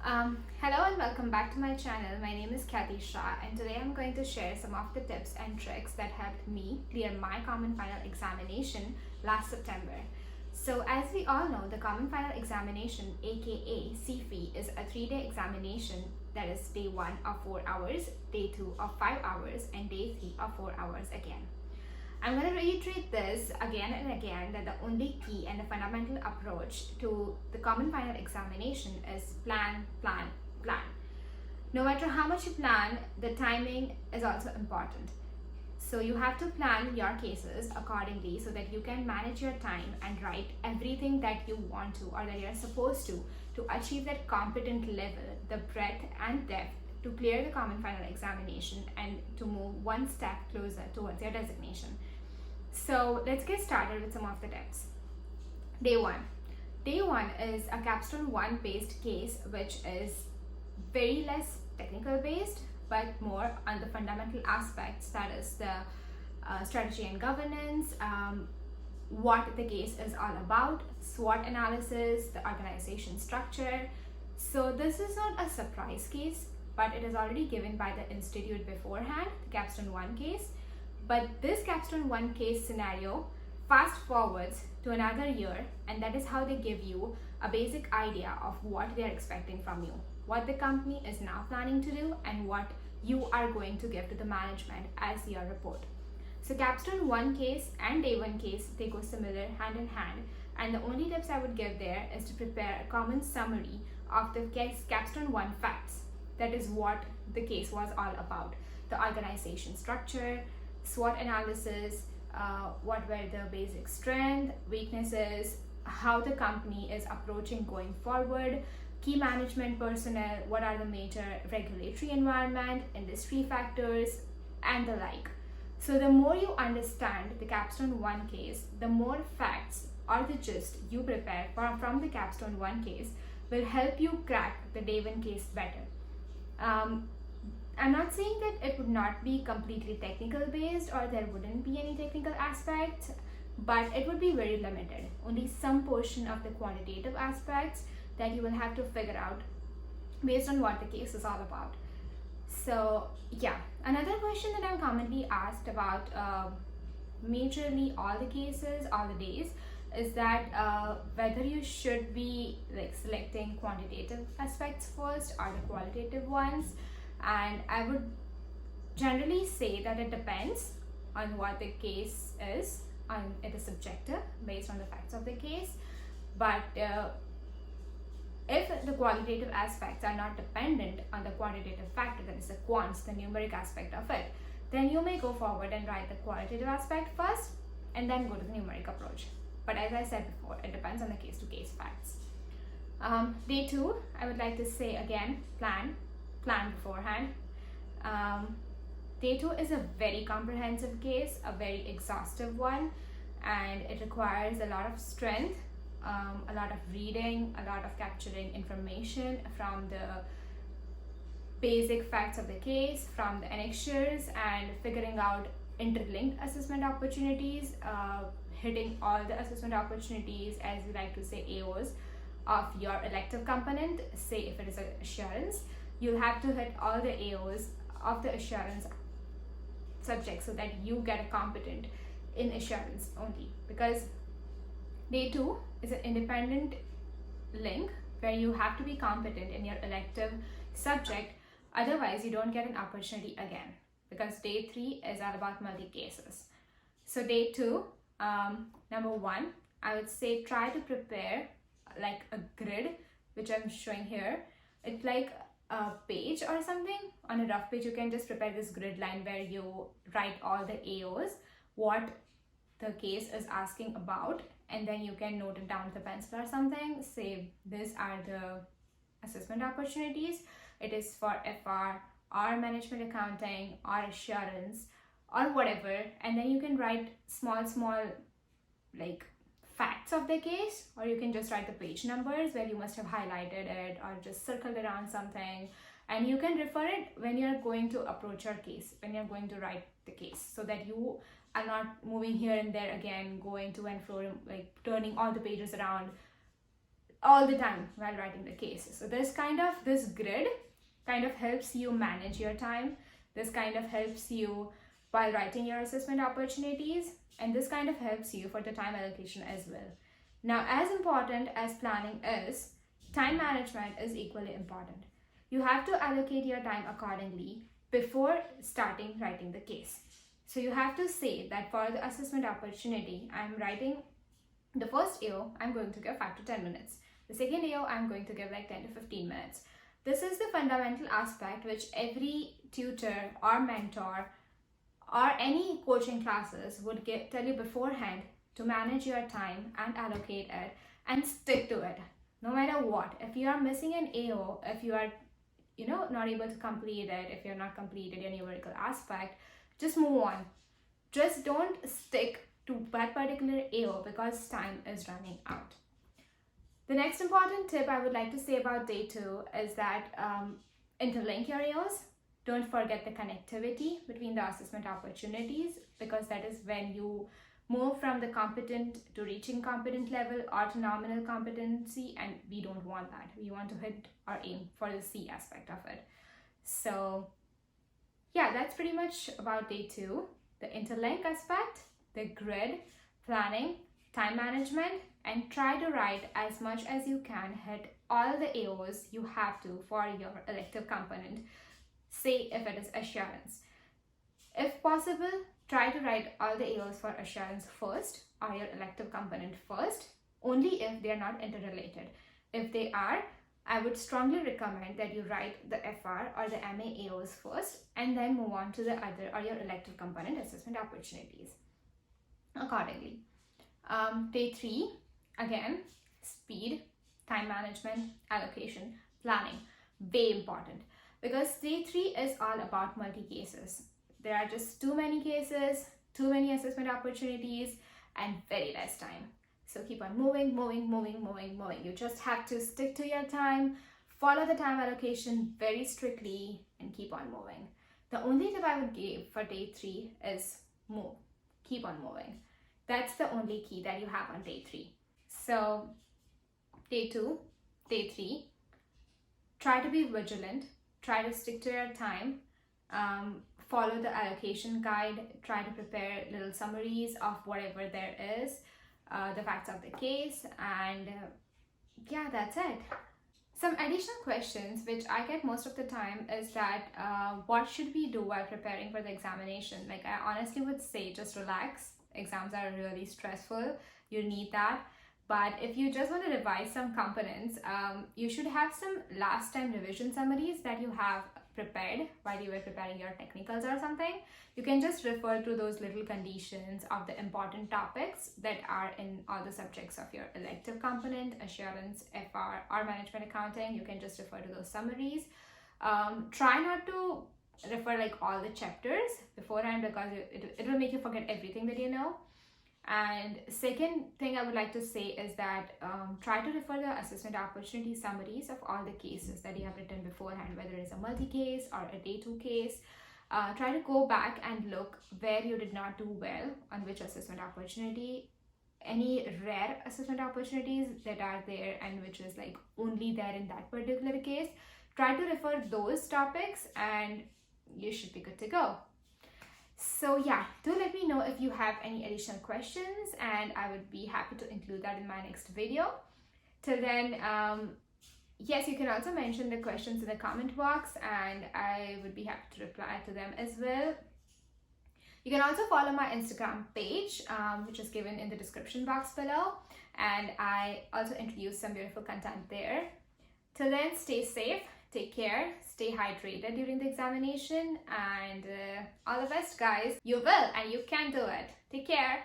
Hello and welcome back to my channel. My name is Kathy Shah and today I'm going to share some of the tips and tricks that helped me clear my Common Final examination last September. So as we all know, the Common Final examination aka CFE is a 3-day examination, that is day 1 of 4 hours, day 2 of 5 hours and day 3 of 4 hours again. I'm going to reiterate this again and again that the only key and the fundamental approach to the Common Final examination is plan, plan, plan. No matter how much you plan, the timing is also important. So you have to plan your cases accordingly so that you can manage your time and write everything that you want to or that you're supposed to achieve that competent level, the breadth and depth to clear the Common Final examination and to move one step closer towards your designation. So let's get started with some of the tips. Day 1. Day 1 is a capstone 1 based case, which is very less technical based but more on the fundamental aspects, that is the strategy and governance, what the case is all about, SWOT analysis, the organization structure. So this is not a surprise case, but it is already given by the institute beforehand, the capstone 1 case. But this capstone 1 case scenario fast forwards to another year, and that is how they give you a basic idea of what they are expecting from you, what the company is now planning to do, and what you are going to give to the management as your report. So capstone 1 case and day 1 case, they go similar hand in hand, and the only tips I would give there is to prepare a common summary of the capstone 1 facts. That is what the case was all about: the organization structure, SWOT analysis, what were the basic strengths, weaknesses, how the company is approaching going forward, key management personnel, what are the major regulatory environment, industry factors, and the like. So the more you understand the capstone 1 case, the more facts or the gist you prepare from the capstone 1 case will help you crack the day 1 case better. I'm not saying that it would not be completely technical based or there wouldn't be any technical aspects, but it would be very limited. Only some portion of the quantitative aspects that you will have to figure out based on what the case is all about. So yeah, another question that I'm commonly asked about majorly all the cases, all the days, is that whether you should be like selecting quantitative aspects first or the qualitative ones. And I would generally say that it depends on what the case is, it is subjective based on the facts of the case. But if the qualitative aspects are not dependent on the quantitative factor, that is the quants, the numeric aspect of it, then you may go forward and write the qualitative aspect first and then go to the numeric approach. But as I said before, it depends on the case-to-case facts. Day 2, I would like to say again, plan beforehand. Day 2 is a very comprehensive case, a very exhaustive one, and it requires a lot of strength, a lot of reading, a lot of capturing information from the basic facts of the case, from the annexures, and figuring out interlinked assessment opportunities, hitting all the assessment opportunities, as we like to say, AOs, of your elective component. Say if it is assurance, you'll have to hit all the AOs of the assurance subject so that you get competent in assurance only. Because day 2 is an independent link where you have to be competent in your elective subject, otherwise you don't get an opportunity again, because day 3 is all about multi-cases. So day 2, number 1, I would say try to prepare like a grid, which I'm showing here. It's like a page or something. On a rough page you can just prepare this grid line where you write all the AOs, what the case is asking about, and then you can note it down with a pencil or something. Say these are the assessment opportunities, it is for FR or management accounting or assurance or whatever, and then you can write small like facts of the case, or you can just write the page numbers where you must have highlighted it or just circled around something, and you can refer it when you're going to approach your case, when you're going to write the case, so that you are not moving here and there again, going to and fro, like turning all the pages around all the time while writing the case. So this grid kind of helps you manage your time. This kind of helps you while writing your assessment opportunities, and this kind of helps you for the time allocation as well. Now, as important as planning is, time management is equally important. You have to allocate your time accordingly before starting writing the case. So you have to say that for the assessment opportunity, I'm writing the first AO, I'm going to give 5 to 10 minutes. The second AO, I'm going to give like 10 to 15 minutes. This is the fundamental aspect which every tutor or mentor or any coaching classes would tell you beforehand to manage your time and allocate it and stick to it no matter what. If you are missing an AO, if you are not able to complete it, if you're not completed your numerical aspect, just move on. Just don't stick to that particular AO because time is running out. The next important tip I would like to say about day 2 is that interlink your AOs. Don't forget the connectivity between the assessment opportunities, because that is when you move from the competent to reaching competent level or to nominal competency, and we don't want that. We want to hit our aim for the C aspect of it. So yeah, that's pretty much about day 2. The interlink aspect, the grid, planning, time management, and try to write as much as you can, hit all the AOs you have to for your elective component. Say if it is assurance. If possible, try to write all the AOs for assurance first or your elective component first, only if they are not interrelated. If they are, I would strongly recommend that you write the FR or the MA AOs first and then move on to the other or your elective component assessment opportunities accordingly. Day 3, again, speed, time management, allocation, planning, way important, because day 3 is all about multi-cases. There are just too many cases, too many assessment opportunities, and very less time. So keep on moving. You just have to stick to your time, follow the time allocation very strictly, and keep on moving. The only tip I would give for day 3 is move. Keep on moving. That's the only key that you have on day 3. So day 2, day 3, try to be vigilant, try to stick to your time, follow the allocation guide, try to prepare little summaries of whatever there is, the facts of the case, and yeah, that's it. Some additional questions which I get most of the time is that what should we do while preparing for the examination? Like, I honestly would say just relax. Exams are really stressful. You need that. But if you just want to revise some components, you should have some last time revision summaries that you have prepared while you were preparing your technicals or something. You can just refer to those little conditions of the important topics that are in all the subjects of your elective component, assurance, FR, or management accounting. You can just refer to those summaries. Try not to refer like all the chapters beforehand, because it will make you forget everything that you know. And second thing I would like to say is that try to refer the assessment opportunity summaries of all the cases that you have written beforehand, whether it's a multi-case or a day 2 case. Try to go back and look where you did not do well on which assessment opportunity, any rare assessment opportunities that are there and which is like only there in that particular case. Try to refer those topics and you should be good to go. So yeah, do let me know if you have any additional questions, and I would be happy to include that in my next video. Till then, yes, you can also mention the questions in the comment box and I would be happy to reply to them as well. You can also follow my Instagram page, which is given in the description box below, and I also introduce some beautiful content there. Till then, stay safe, take care, stay hydrated during the examination, and all the best, guys. You will and you can do it. Take care.